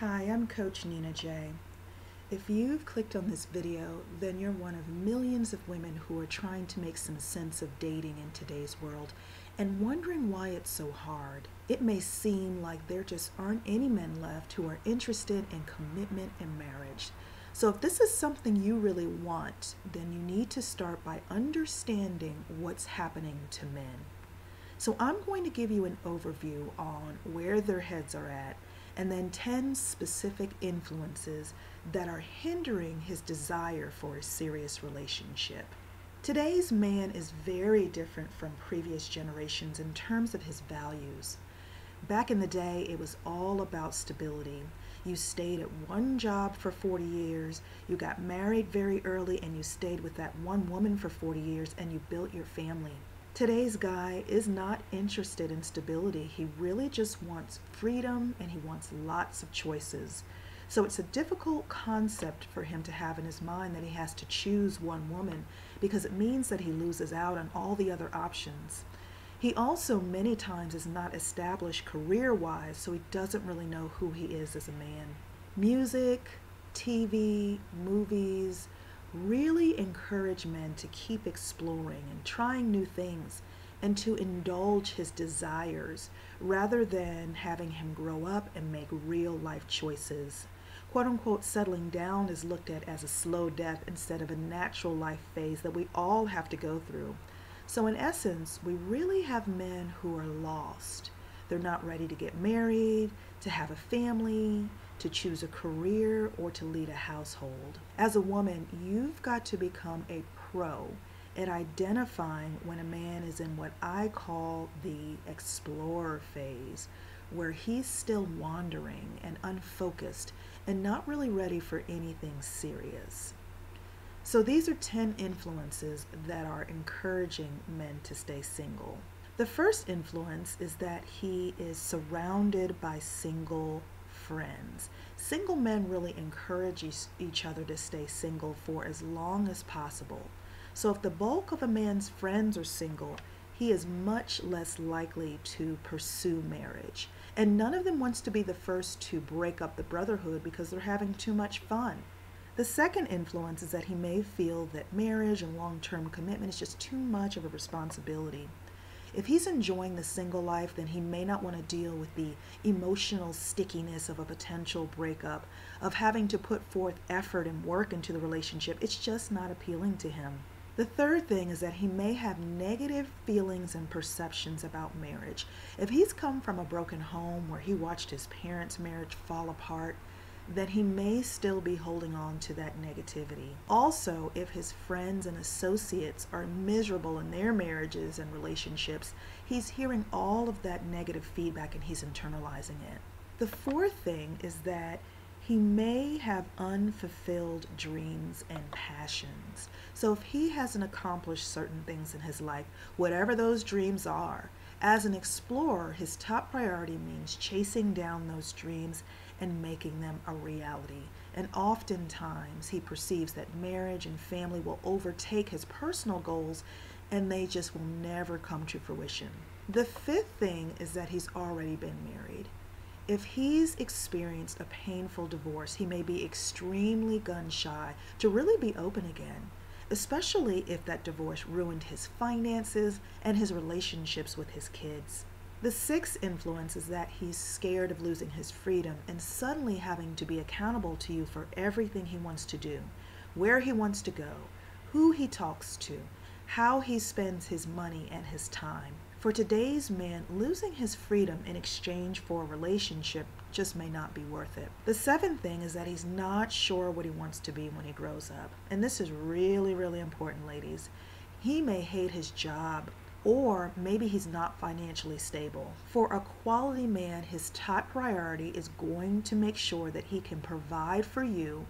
Hi, I'm Coach Nina J. If you've clicked on this video, then you're one of millions of women who are trying to make some sense of dating in today's world and wondering why it's so hard. It may seem like there just aren't any men left who are interested in commitment and marriage. So if this is something you really want, then you need to start by understanding what's happening to men. So I'm going to give you an overview on where their heads are at and then 10 specific influences that are hindering his desire for a serious relationship. Today's man is very different from previous generations in terms of his values. Back in the day, it was all about stability. You stayed at one job for 40 years, you got married very early, and you stayed with that one woman for 40 years, and you built your family. Today's guy is not interested in stability. He really just wants freedom and he wants lots of choices. So it's a difficult concept for him to have in his mind that he has to choose one woman because it means that he loses out on all the other options. He also many times is not established career-wise, so he doesn't really know who he is as a man. Music, TV, movies, really encourage men to keep exploring and trying new things and to indulge his desires rather than having him grow up and make real life choices. Quote unquote, settling down is looked at as a slow death instead of a natural life phase that we all have to go through. So in essence, we really have men who are lost. They're not ready to get married, to have a family, to choose a career, or to lead a household. As a woman, you've got to become a pro at identifying when a man is in what I call the explorer phase, where he's still wandering and unfocused and not really ready for anything serious. So these are 10 influences that are encouraging men to stay single. The first influence is that he is surrounded by single friends. Single men really encourage each other to stay single for as long as possible. So if the bulk of a man's friends are single, he is much less likely to pursue marriage. And none of them wants to be the first to break up the brotherhood because they're having too much fun. The second influence is that he may feel that marriage and long-term commitment is just too much of a responsibility. If he's enjoying the single life, then he may not want to deal with the emotional stickiness of a potential breakup, of having to put forth effort and work into the relationship. It's just not appealing to him. The third thing is that he may have negative feelings and perceptions about marriage. If he's come from a broken home where he watched his parents' marriage fall apart, then he may still be holding on to that negativity. Also, if his friends and associates are miserable in their marriages and relationships, he's hearing all of that negative feedback and he's internalizing it. The fourth thing is that he may have unfulfilled dreams and passions. So if he hasn't accomplished certain things in his life, whatever those dreams are, as an explorer, his top priority means chasing down those dreams and making them a reality. And oftentimes he perceives that marriage and family will overtake his personal goals and they just will never come to fruition. The fifth thing is that he's already been married. If he's experienced a painful divorce, he may be extremely gun shy to really be open again, especially if that divorce ruined his finances and his relationships with his kids. The sixth influence is that he's scared of losing his freedom and suddenly having to be accountable to you for everything he wants to do, where he wants to go, who he talks to, how he spends his money and his time. For today's man, losing his freedom in exchange for a relationship just may not be worth it. The seventh thing is that he's not sure what he wants to be when he grows up. And this is really, really important, ladies. He may hate his job, or maybe he's not financially stable. For a quality man, his top priority is going to make sure that he can provide for you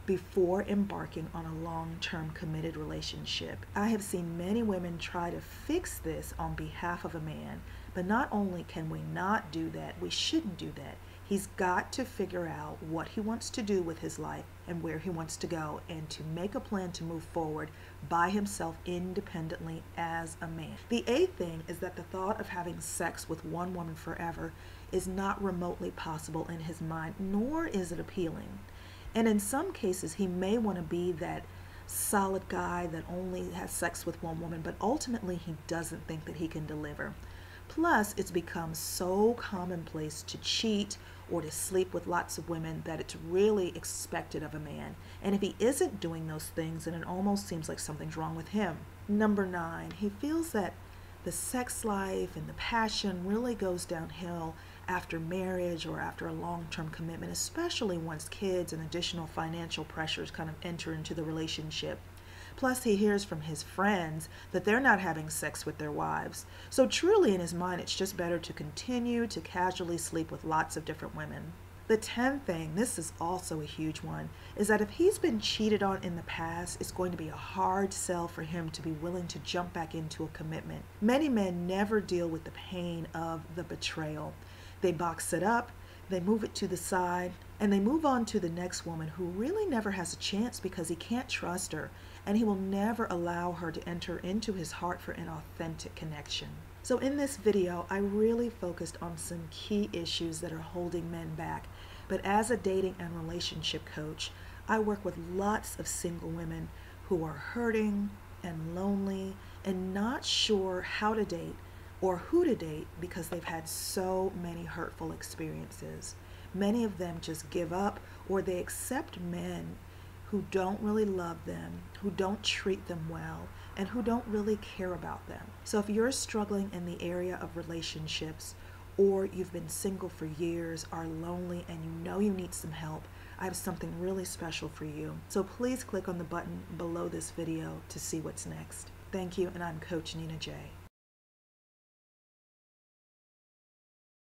before embarking on a long-term committed relationship. I have seen many women try to fix this on behalf of a man, but not only can we not do that, we shouldn't do that. He's got to figure out what he wants to do with his life and where he wants to go, and to make a plan to move forward by himself independently as a man. The eighth thing is that the thought of having sex with one woman forever is not remotely possible in his mind, nor is it appealing. And in some cases, he may want to be that solid guy that only has sex with one woman, but ultimately he doesn't think that he can deliver. Plus, it's become so commonplace to cheat or to sleep with lots of women that it's really expected of a man. And if he isn't doing those things, then it almost seems like something's wrong with him. Number 9, he feels that the sex life and the passion really goes downhill after marriage or after a long-term commitment, especially once kids and additional financial pressures kind of enter into the relationship. Plus, he hears from his friends that they're not having sex with their wives. So truly, in his mind, it's just better to continue to casually sleep with lots of different women. The 10th thing, this is also a huge one, is that if he's been cheated on in the past, it's going to be a hard sell for him to be willing to jump back into a commitment. Many men never deal with the pain of the betrayal. They box it up, they move it to the side, and they move on to the next woman who really never has a chance because he can't trust her, and he will never allow her to enter into his heart for an authentic connection. So in this video, I really focused on some key issues that are holding men back. But as a dating and relationship coach, I work with lots of single women who are hurting and lonely and not sure how to date or who to date because they've had so many hurtful experiences. Many of them just give up, or they accept men who don't really love them, who don't treat them well, and who don't really care about them. So if you're struggling in the area of relationships, or you've been single for years, are lonely, and you know you need some help, I have something really special for you. So please click on the button below this video to see what's next. Thank you, and I'm Coach Nina J.